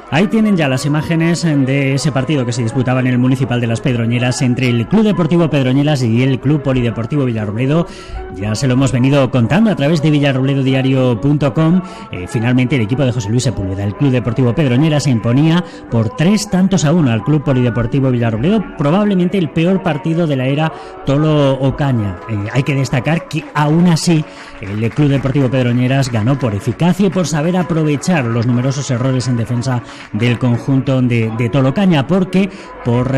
Ahí tienen ya las imágenes de ese partido que se disputaba en el Municipal de Las Pedroñeras entre el Club Deportivo Pedroñeras y el Club Polideportivo Villarrobledo. Ya se lo hemos venido contando a través de villarrobledodiario.com. Finalmente el equipo de José Luis Sepúlveda, el Club Deportivo Pedroñeras, se imponía por 3-1 al Club Polideportivo Villarrobledo, probablemente el peor partido de la era Tolo Ocaña. Hay que destacar que aún así el Club Deportivo Pedroñeras ganó por eficacia y por saber aprovechar los numerosos errores en defensa del conjunto de Tolo Ocaña, porque por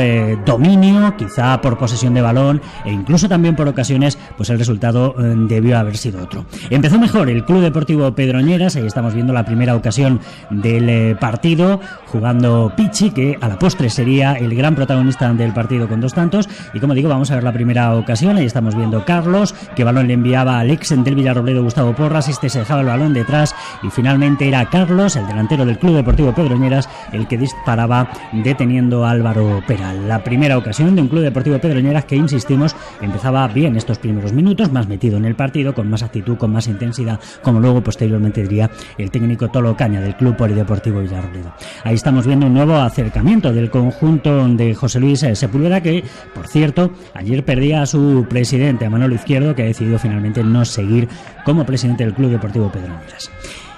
dominio, quizá por posesión de balón e incluso también por ocasiones, pues el resultado debió haber sido otro. Empezó mejor el Club Deportivo Pedroñeras, ahí estamos viendo la primera ocasión del partido, jugando Pichi, que a la postre sería el gran protagonista del partido con 2 tantos, y como digo, vamos a ver la primera ocasión. Ahí estamos viendo Carlos, que balón le enviaba al ex del Villarrobledo, Gustavo Porras, este se dejaba el balón detrás y finalmente era Carlos, el delantero del Club Deportivo Pedroñeras, el que disparaba deteniendo a Álvaro Peral. La primera ocasión de un Club Deportivo Pedroñeras que, insistimos, empezaba bien estos primeros minutos, más metido en el partido, con más actitud, con más intensidad, como luego posteriormente diría el técnico Tolo Ocaña del Club Polideportivo Villarrobledo. Ahí estamos viendo un nuevo acercamiento del conjunto de José Luis Sepúlveda, que, por cierto, ayer perdía a su presidente, a Manolo Izquierdo, que ha decidido finalmente no seguir como presidente del Club Deportivo Pedroñeras.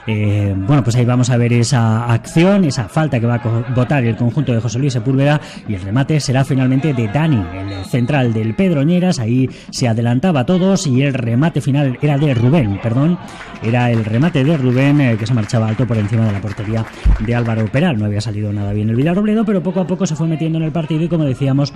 Bueno, pues ahí vamos a ver esa acción, esa falta que va a botar el conjunto de José Luis Sepúlveda, y el remate será finalmente de Dani, el central del Pedroñeras. Ahí se adelantaba a todos y el remate final era de Rubén, era el remate de Rubén, que se marchaba alto por encima de la portería de Álvaro Peral. No había salido nada bien el Villarrobledo, pero poco a poco se fue metiendo en el partido y, como decíamos,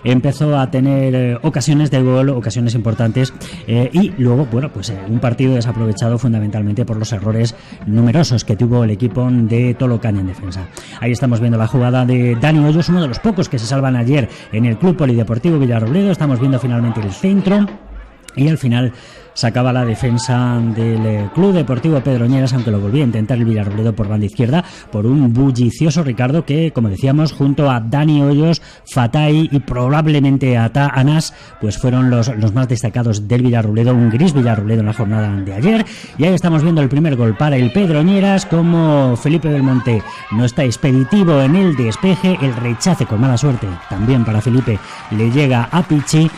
empezó a tener ocasiones de gol, ocasiones importantes, y luego, bueno, pues un partido desaprovechado fundamentalmente por los errores numerosos que tuvo el equipo de Tolo Ocaña en defensa. Ahí estamos viendo la jugada de Dani Hoyos, uno de los pocos que se salvan ayer en el Club Polideportivo Villarrobledo. Estamos viendo finalmente el centro y al final sacaba la defensa del Club Deportivo Pedroñeras, aunque lo volvía a intentar el Villarrobledo por banda izquierda, por un bullicioso Ricardo que, como decíamos, junto a Dani Hoyos, Fatay y probablemente a Anas, pues fueron los más destacados del Villarrobledo, un gris Villarrobledo en la jornada de ayer. Y ahí estamos viendo el primer gol para el Pedroñeras, como Felipe Belmonte no está expeditivo en el despeje, el rechace con mala suerte también para Felipe le llega a Pichi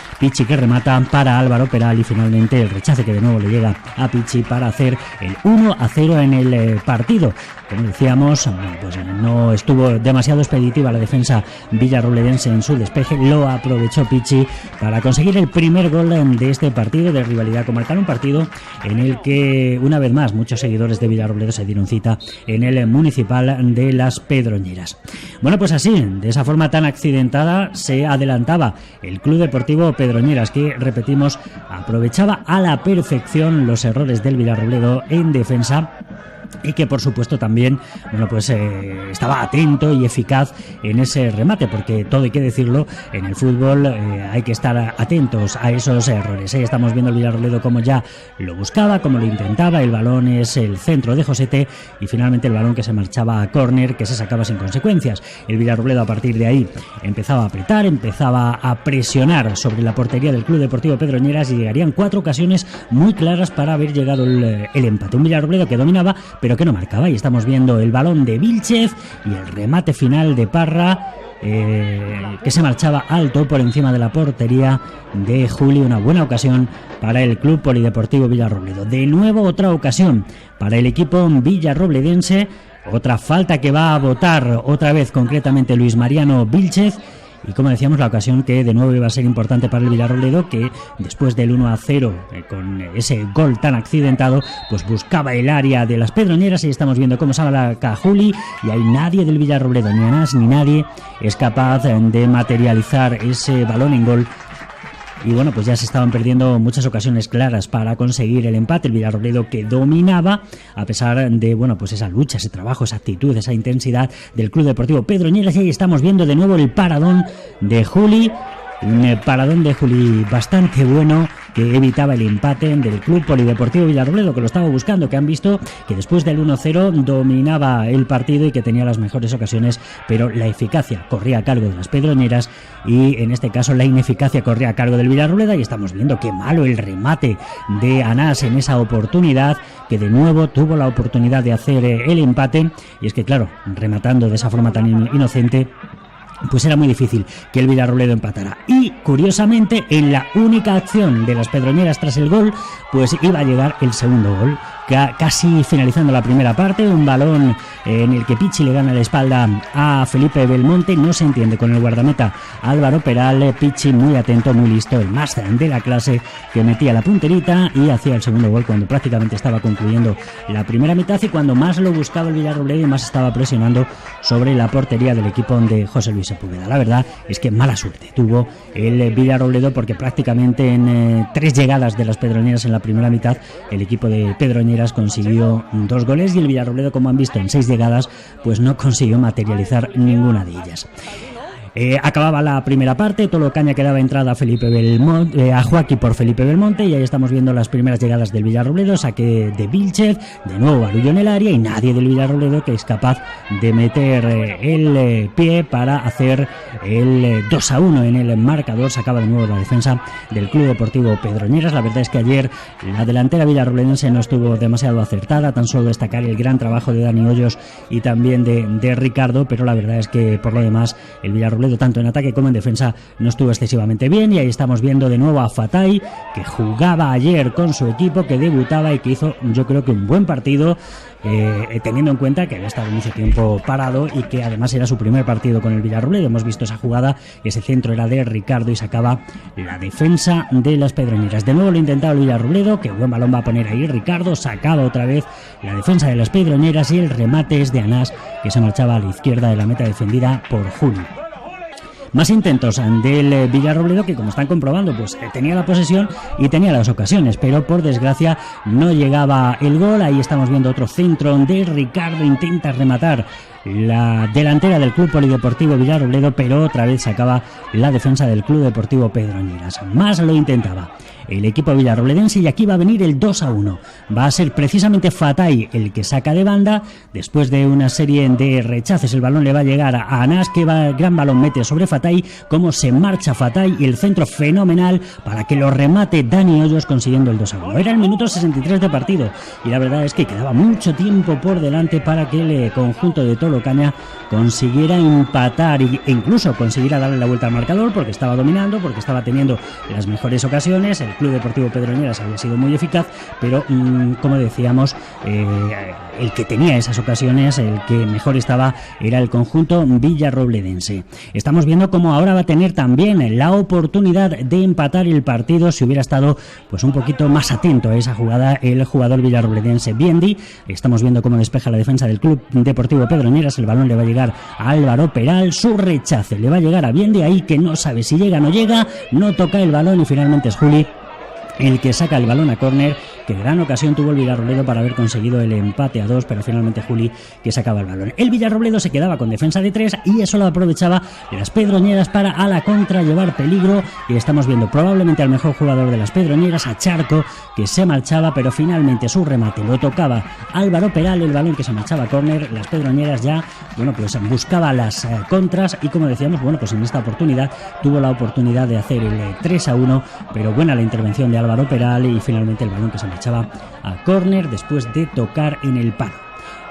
que remata para Álvaro Peral, y finalmente el rechace que de nuevo le llega a Pichi para hacer el 1-0 en el partido. Como decíamos, pues no estuvo demasiado expeditiva la defensa villarrobledense en su despeje, lo aprovechó Pichi para conseguir el primer gol de este partido de rivalidad comarcal, un partido en el que una vez más muchos seguidores de Villarrobledo se dieron cita en el Municipal de Las Pedroñeras. Bueno, pues así, de esa forma tan accidentada, se adelantaba el Club Deportivo Pedroñeras, que, repetimos, aprovechaba a la perfección los errores del Villarrobledo en defensa, y que por supuesto también, bueno, pues estaba atento y eficaz en ese remate, porque todo hay que decirlo, en el fútbol hay que estar atentos a esos errores. Ahí estamos viendo el Villarrobledo como ya lo buscaba, como lo intentaba. El balón es el centro de Josete y finalmente el balón que se marchaba a córner, que se sacaba sin consecuencias. El Villarrobledo a partir de ahí empezaba a apretar, empezaba a presionar sobre la portería del Club Deportivo Pedroñeras, y llegarían 4 ocasiones muy claras para haber llegado el empate. Un Villarrobledo que dominaba pero que no marcaba. Y estamos viendo el balón de Vilchez y el remate final de Parra, que se marchaba alto por encima de la portería de Juli. Una buena ocasión para el Club Polideportivo Villarrobledo. De nuevo otra ocasión para el equipo villarrobledense, otra falta que va a botar otra vez concretamente Luis Mariano Vilchez. Y como decíamos, la ocasión que de nuevo iba a ser importante para el Villarrobledo, que después del 1-0 con ese gol tan accidentado, pues buscaba el área de Las Pedroñeras. Y estamos viendo cómo sale la Cajuli, y hay nadie del Villarrobledo, ni Anas ni nadie, es capaz de materializar ese balón en gol. Y bueno, pues ya se estaban perdiendo muchas ocasiones claras para conseguir el empate. El Villarrobledo que dominaba, a pesar de, bueno, pues esa lucha, ese trabajo, esa actitud, esa intensidad del Club Deportivo Pedroñeras. Y ahí estamos viendo de nuevo el paradón de Juli, Un paradón de Juli bastante bueno que evitaba el empate del Club Polideportivo Villarrobledo, que lo estaba buscando, que han visto que después del 1-0 dominaba el partido y que tenía las mejores ocasiones, pero la eficacia corría a cargo de las Pedroñeras y en este caso la ineficacia corría a cargo del Villarrobledo, y estamos viendo qué malo el remate de Anás en esa oportunidad, que de nuevo tuvo la oportunidad de hacer el empate, y es que claro, rematando de esa forma tan inocente, pues era muy difícil que el Villarrobledo empatara. Y curiosamente, en la única acción de las Pedroñeras tras el gol, pues iba a llegar el segundo gol, casi finalizando la primera parte, un balón en el que Pichi le gana la espalda a Felipe Belmonte, no se entiende con el guardameta Álvaro Peral, Pichi muy atento, muy listo, el más de la clase, que metía la punterita y hacía el segundo gol cuando prácticamente estaba concluyendo la primera mitad y cuando más lo buscaba el Villarrobledo y más estaba presionando sobre la portería del equipo de José Luis Sepúlveda. La verdad es que mala suerte tuvo el Villarrobledo, porque prácticamente en 3 llegadas de las Pedroñeras en la primera mitad, el equipo de Pedroñeras consiguió 2 goles y el Villarrobledo, como han visto en 6 llegadas, pues no consiguió materializar ninguna de ellas. Acababa la primera parte, Tolocaña que daba entrada a Joaquín por Felipe Belmonte, y ahí estamos viendo las primeras llegadas del Villarrobledo, saque de Vilchez, de nuevo barullo en el área y nadie del Villarrobledo que es capaz de meter el pie para hacer el 2-1 en el marcador. Sacaba de nuevo la defensa del Club Deportivo Pedroñeras. La verdad es que ayer la delantera villarrobledense no estuvo demasiado acertada, tan solo destacar el gran trabajo de Dani Hoyos y también de Ricardo, pero la verdad es que por lo demás el Villarrobledo tanto en ataque como en defensa no estuvo excesivamente bien, y ahí estamos viendo de nuevo a Fatay, que jugaba ayer con su equipo, que debutaba y que hizo, yo creo que un buen partido, teniendo en cuenta que había estado mucho tiempo parado y que además era su primer partido con el Villarrobledo. Hemos visto esa jugada, ese centro era de Ricardo y sacaba la defensa de las Pedroñeras. De nuevo lo intentaba el Villarrobledo, que buen balón va a poner ahí Ricardo, sacaba otra vez la defensa de las Pedroñeras y el remate es de Anás, que se marchaba a la izquierda de la meta defendida por Juli. Más intentos del Villarrobledo, que como están comprobando, pues tenía la posesión y tenía las ocasiones, pero por desgracia no llegaba el gol. Ahí estamos viendo otro centro de Ricardo, intenta rematar la delantera del Club Polideportivo Villarrobledo, pero otra vez sacaba la defensa del Club Deportivo Pedroñeras. Más lo intentaba el equipo villarrobledense y aquí va a venir el 2-1. Va a ser precisamente Fatay el que saca de banda. Después de una serie de rechaces, el balón le va a llegar a Anás, que gran balón mete sobre Fatay, como se marcha Fatay y el centro fenomenal para que lo remate Dani Hoyos, consiguiendo el 2-1. Era el minuto 63 de partido y la verdad es que quedaba mucho tiempo por delante para que el conjunto de Tolocaña consiguiera empatar e incluso consiguiera darle la vuelta al marcador, porque estaba dominando, porque estaba teniendo las mejores ocasiones. El Club Deportivo Pedroñeras había sido muy eficaz, pero como decíamos, el que tenía esas ocasiones, el que mejor estaba, era el conjunto villarrobledense. Estamos viendo cómo ahora va a tener también la oportunidad de empatar el partido si hubiera estado pues un poquito más atento a esa jugada el jugador villarrobledense Biendi. Estamos viendo cómo despeja la defensa del Club Deportivo Pedroñeras, el balón le va a llegar a Álvaro Peral, su rechace le va a llegar a Biendi, ahí que no sabe si llega o no llega, no toca el balón y finalmente es Juli el que saca el balón a córner. Que gran ocasión tuvo el Villarrobledo para haber conseguido el empate a 2, pero finalmente Juli que sacaba el balón. El Villarrobledo se quedaba con defensa de 3 y eso lo aprovechaba las Pedroñeras para a la contra llevar peligro, y estamos viendo probablemente al mejor jugador de las Pedroñeras, a Charco, que se marchaba, pero finalmente su remate lo tocaba Álvaro Peral, el balón que se marchaba a córner. Las Pedroñeras ya, bueno, pues buscaba las contras y como decíamos, bueno, pues en esta oportunidad tuvo la oportunidad de hacer el 3-1, pero buena la intervención de Álvaro Peral y finalmente el balón que se marchaba a córner después de tocar en el palo.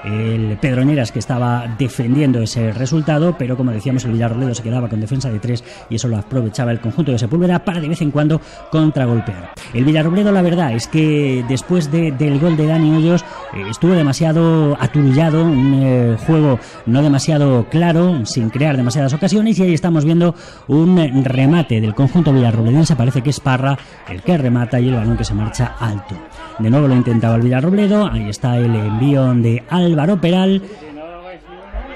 El Pedroñeras que estaba defendiendo ese resultado, pero como decíamos el Villarrobledo se quedaba con defensa de 3 y eso lo aprovechaba el conjunto de Sepúlveda para de vez en cuando contragolpear. El Villarrobledo, la verdad es que después del gol de Dani Hoyos estuvo demasiado aturullado, un juego no demasiado claro, sin crear demasiadas ocasiones, y ahí estamos viendo un remate del conjunto villarrobledense. Parece que es Parra el que remata y el balón que se marcha alto. De nuevo lo intentaba el Villarrobledo, ahí está el envío de Álvaro Peral,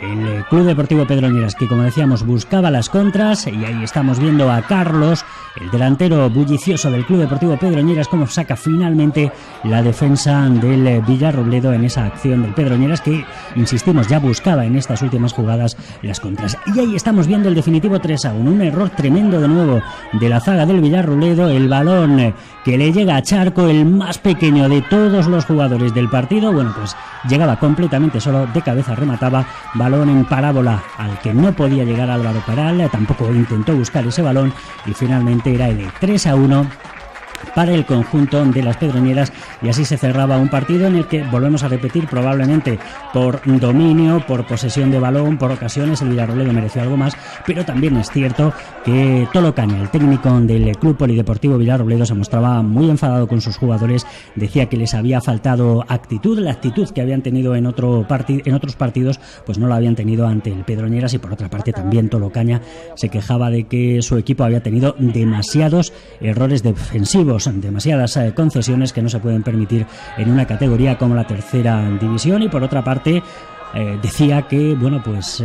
el Club Deportivo Pedroñeras, que como decíamos buscaba las contras, y ahí estamos viendo a Carlos, el delantero bullicioso del Club Deportivo Pedroñeras, cómo saca finalmente la defensa del Villarrobledo en esa acción del Pedroñeras, que, insistimos, ya buscaba en estas últimas jugadas las contras. Y ahí estamos viendo el definitivo 3-1, un error tremendo de nuevo de la zaga del Villarrobledo, el balón que le llega a Charco, el más pequeño de todos los jugadores del partido, bueno, pues llegaba completamente solo, de cabeza remataba, balón en parábola al que no podía llegar Álvaro Caral, tampoco intentó buscar ese balón, y finalmente era el 3-1 para el conjunto de las Pedroñeras, y así se cerraba un partido en el que, volvemos a repetir, probablemente por dominio, por posesión de balón, por ocasiones el Villarrobledo mereció algo más, pero también es cierto que Tolo Caña, el técnico del Club Polideportivo Villarrobledo, se mostraba muy enfadado con sus jugadores, decía que les había faltado actitud, la actitud que habían tenido en otros partidos, pues no la habían tenido ante el Pedroñeras, y por otra parte también Tolo Caña se quejaba de que su equipo había tenido demasiados errores defensivos, demasiadas concesiones que no se pueden permitir en una categoría como la tercera división, y por otra parte decía que, bueno, pues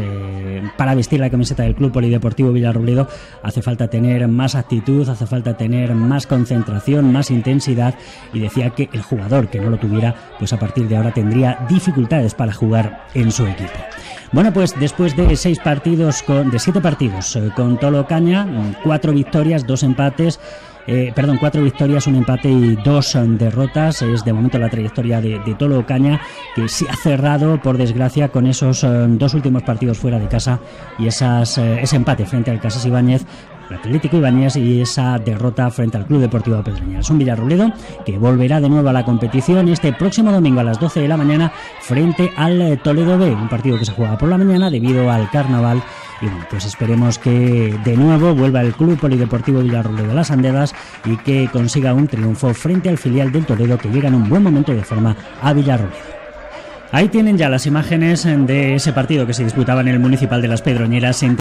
para vestir la camiseta del Club Polideportivo Villarrobledo hace falta tener más actitud, hace falta tener más concentración, más intensidad, y decía que el jugador que no lo tuviera, pues a partir de ahora tendría dificultades para jugar en su equipo. Bueno, pues después de 7 partidos con Tolo Caña, 4 victorias, 2 empates, 4 victorias, 1 empate y 2 derrotas. Es de momento la trayectoria de Tolo Caña, que se ha cerrado, por desgracia, con esos 2 últimos partidos fuera de casa y ese empate frente al Casas Ibáñez, el Atlético Ibáñez, y esa derrota frente al Club Deportivo Pedroñeras. Un Villarrobledo que volverá de nuevo a la competición este próximo domingo a las 12 de la mañana frente al Toledo B, un partido que se juega por la mañana debido al carnaval. Y bueno, pues esperemos que de nuevo vuelva el Club Polideportivo Villarrobledo a las andadas y que consiga un triunfo frente al filial del Toledo, que llega en un buen momento de forma a Villarrobledo. Ahí tienen ya las imágenes de ese partido que se disputaba en el Municipal de las Pedroñeras entre